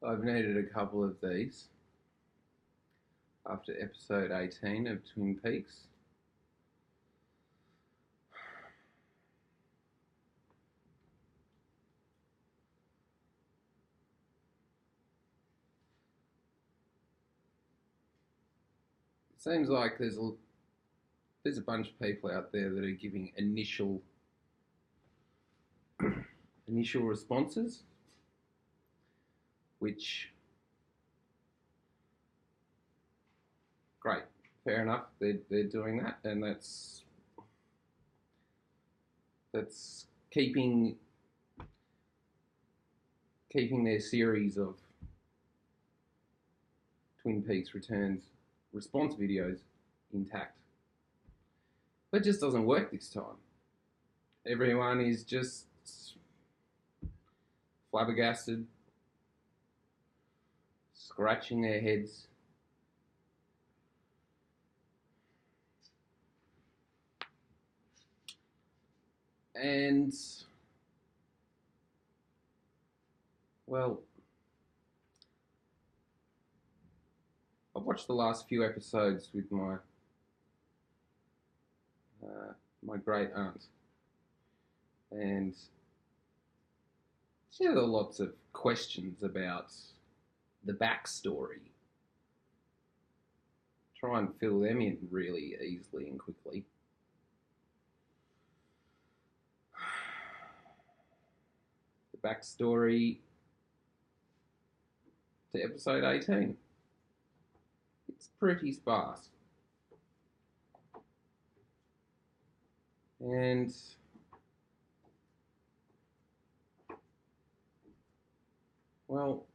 I've needed a couple of these after episode 18 of Twin Peaks. It seems like there's a bunch of people out there that are giving initial responses, which great, fair enough. They're doing that, and that's keeping their series of Twin Peaks Returns response videos intact. But it just doesn't work this time. Everyone is just flabbergasted, scratching their heads. And, well, I've watched the last few episodes with my great aunt, and she had lots of questions about the backstory. Try and fill them in really easily and quickly. The backstory to episode 18. It's pretty sparse. And well,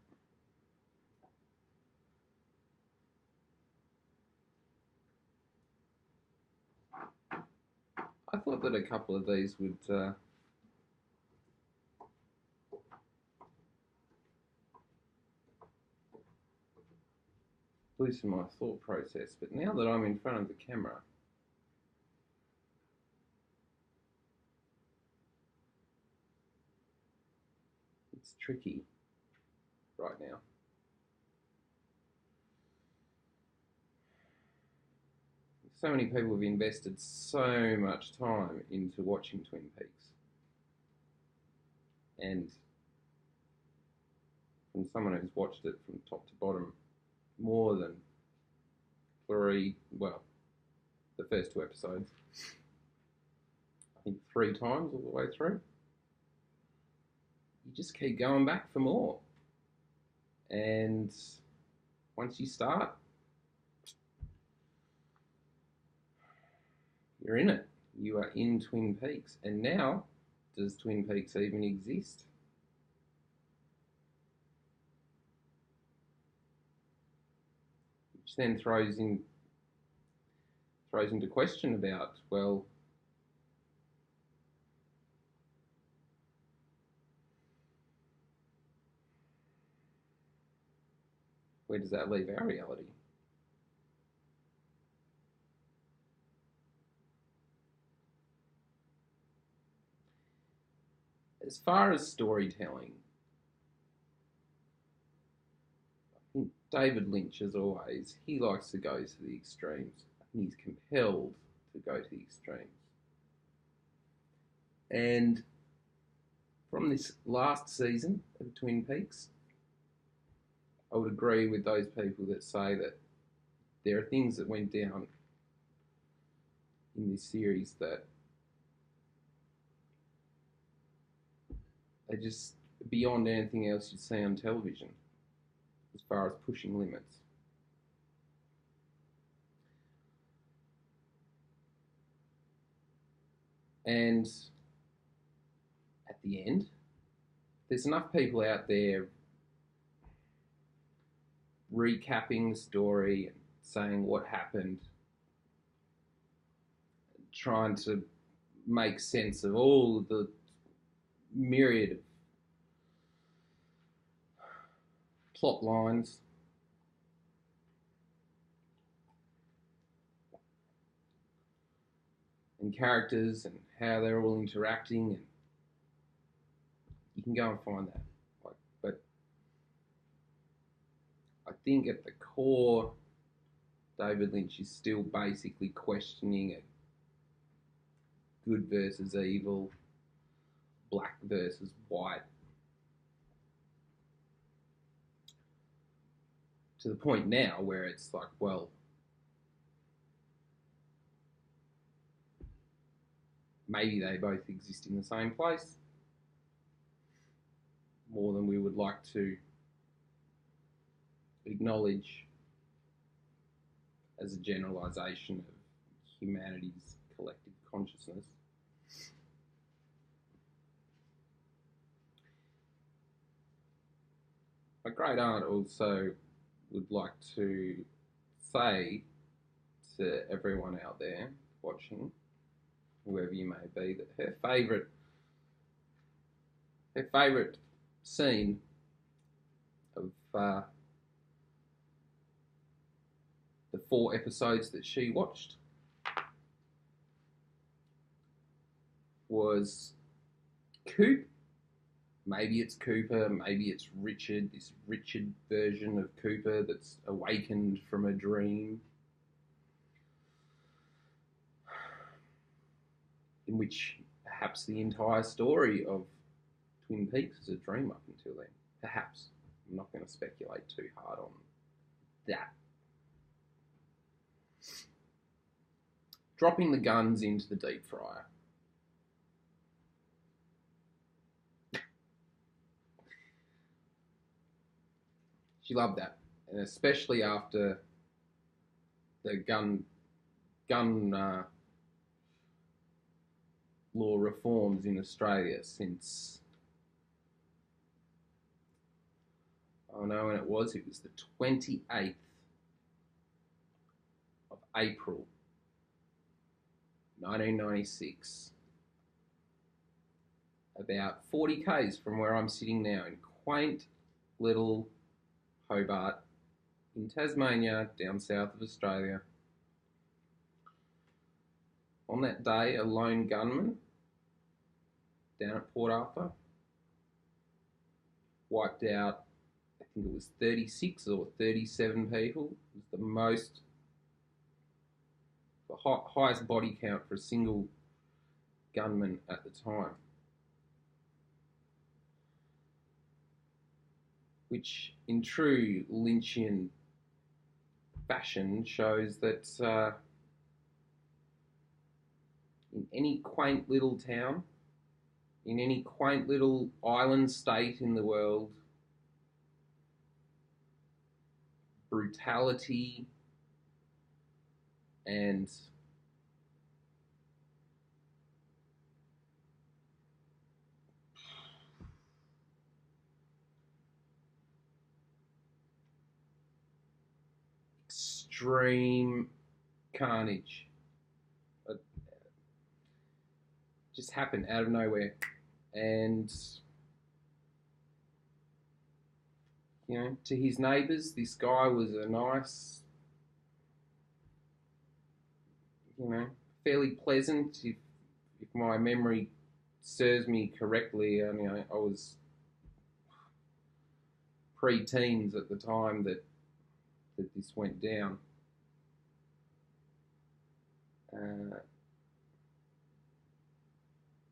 I thought that a couple of these would loosen my thought process, but now that I'm in front of the camera, it's tricky right now. So many people have invested so much time into watching Twin Peaks, and from someone who's watched it from top to bottom more than the first two episodes, I think 3 times all the way through, you just keep going back for more. And once you start, you're in it. You are in Twin Peaks. And now, does Twin Peaks even exist? Which then throws into question about, well, where does that leave our reality? As far as storytelling, I think David Lynch, as always, he likes to go to the extremes. He's compelled to go to the extremes. And from this last season of Twin Peaks, I would agree with those people that say that there are things that went down in this series that are just beyond anything else you'd see on television as far as pushing limits. And at the end, there's enough people out there recapping the story and saying what happened, trying to make sense of all the myriad of plot lines and characters and how they're all interacting, and you can go and find that. But I think at the core, David Lynch is still basically questioning it. Good versus evil, black versus white. To the point now where it's like, well, maybe they both exist in the same place more than we would like to acknowledge as a generalization of humanity's collective consciousness. My great aunt also would like to say to everyone out there watching, whoever you may be, that her favourite scene of the 4 episodes that she watched was Coop. Maybe it's Cooper, maybe it's Richard, this Richard version of Cooper that's awakened from a dream, in which perhaps the entire story of Twin Peaks is a dream up until then. Perhaps. I'm not going to speculate too hard on that. Dropping the guns into the deep fryer. She loved that, and especially after the gun law reforms in Australia since, I don't know when it was the 28th of April 1996, about 40 k's from where I'm sitting now in quaint little Hobart in Tasmania, down south of Australia. On that day, a lone gunman down at Port Arthur wiped out, I think it was 36 or 37 people. It was the highest body count for a single gunman at the time. Which, in true Lynchian fashion, shows that in any quaint little town, in any quaint little island state in the world, brutality and extreme carnage just happened out of nowhere. And, you know, to his neighbours, this guy was a nice, you know, fairly pleasant, if my memory serves me correctly. I mean, I was pre-teens at the time that this went down.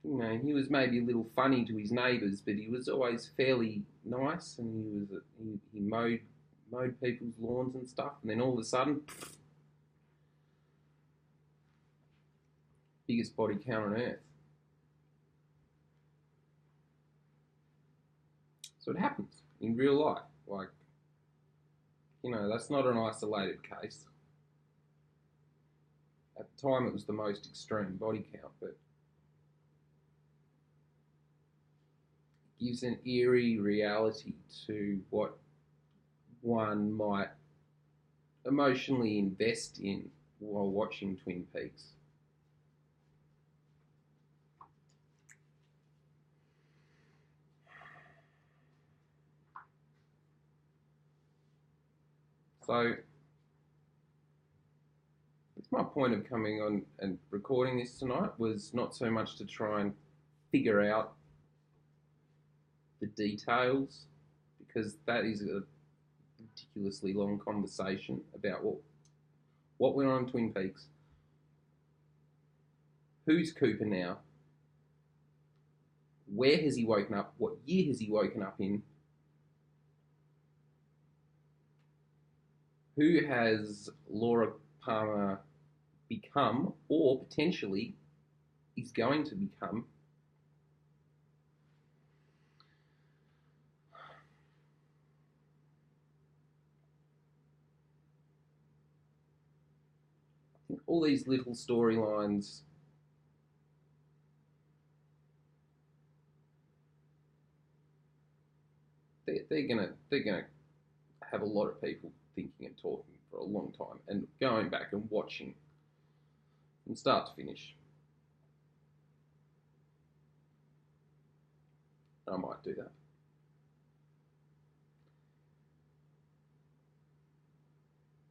You know, he was maybe a little funny to his neighbours, but he was always fairly nice, and he mowed people's lawns and stuff. And then all of a sudden, biggest body count on earth. So it happens in real life. Like, you know, that's not an isolated case. At the time, it was the most extreme body count, but gives an eerie reality to what one might emotionally invest in while watching Twin Peaks. So that's my point of coming on and recording this tonight, was not so much to try and figure out the details, because that is a ridiculously long conversation about what went on in Twin Peaks. Who's Cooper now? Where has he woken up? What year has he woken up in? Who has Laura Palmer become, or potentially is going to become? I think all these little storylines they're gonna have a lot of people thinking and talking for a long time, and going back and watching from start to finish. I might do that.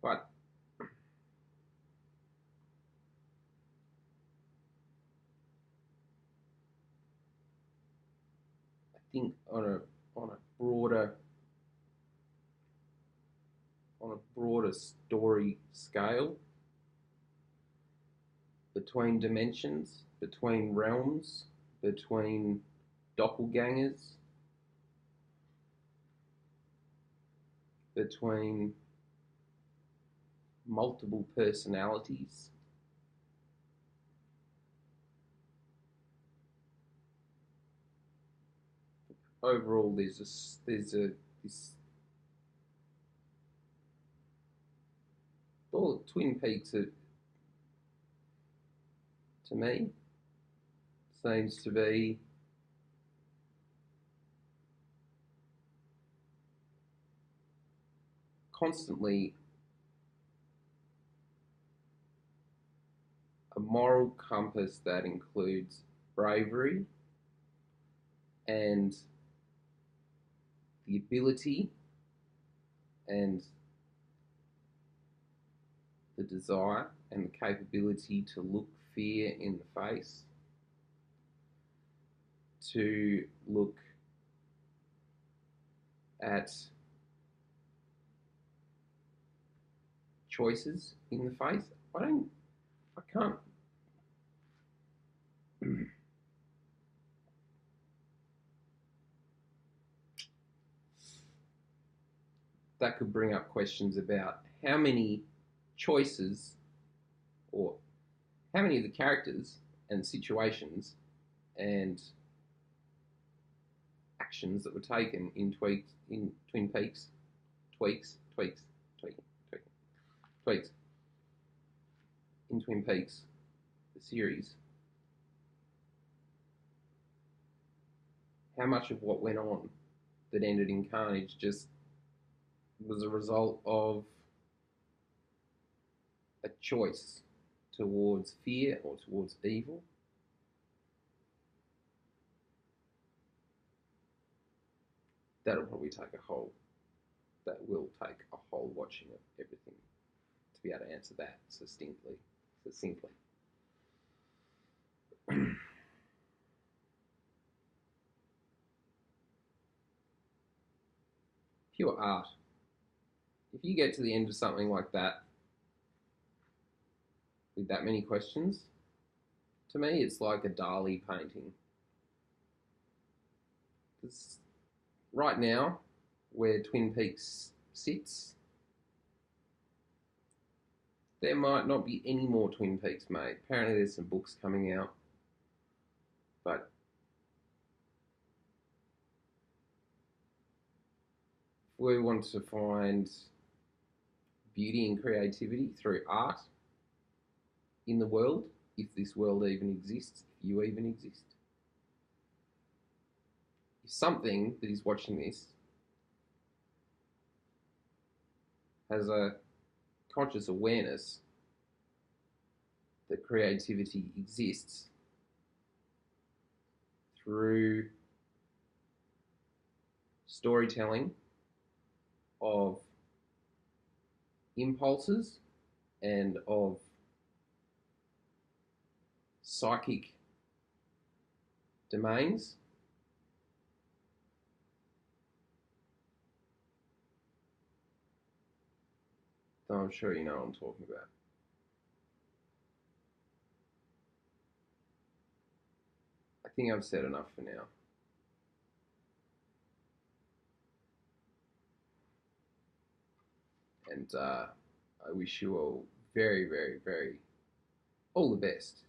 But I think on a broader story scale, between dimensions, between realms, between doppelgangers, between multiple personalities, overall this all Twin Peaks are, to me, seems to be constantly a moral compass that includes bravery and the ability and the desire and the capability to look fear in the face, to look at choices in the face. I can't that could bring up questions about how many choices or how many of the characters and situations and actions that were taken in Twin Peaks, tweaks in Twin Peaks, the series. How much of what went on that ended in carnage just was a result of a choice towards fear or towards evil? That will take a whole watching of everything to be able to answer that succinctly. Pure art. If you get to the end of something like that with that many questions, to me it's like a Dali painting. Because right now, where Twin Peaks sits, there might not be any more Twin Peaks made. Apparently there's some books coming out, but if we want to find beauty and creativity through art in the world, if this world even exists, if you even exist, if something that is watching this has a conscious awareness that creativity exists through storytelling of impulses and of psychic domains, So I'm sure you know what I'm talking about. I think I've said enough for now. And I wish you all very, very, very all the best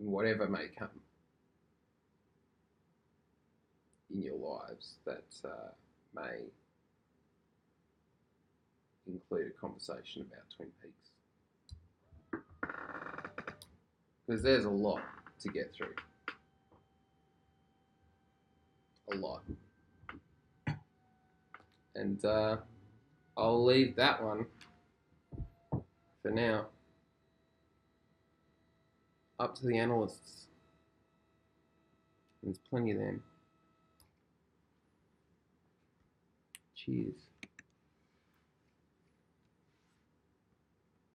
in whatever may come in your lives that may include a conversation about Twin Peaks. Because there's a lot to get through. A lot. And I'll leave that one for now up to the analysts. There's plenty of them. Cheers.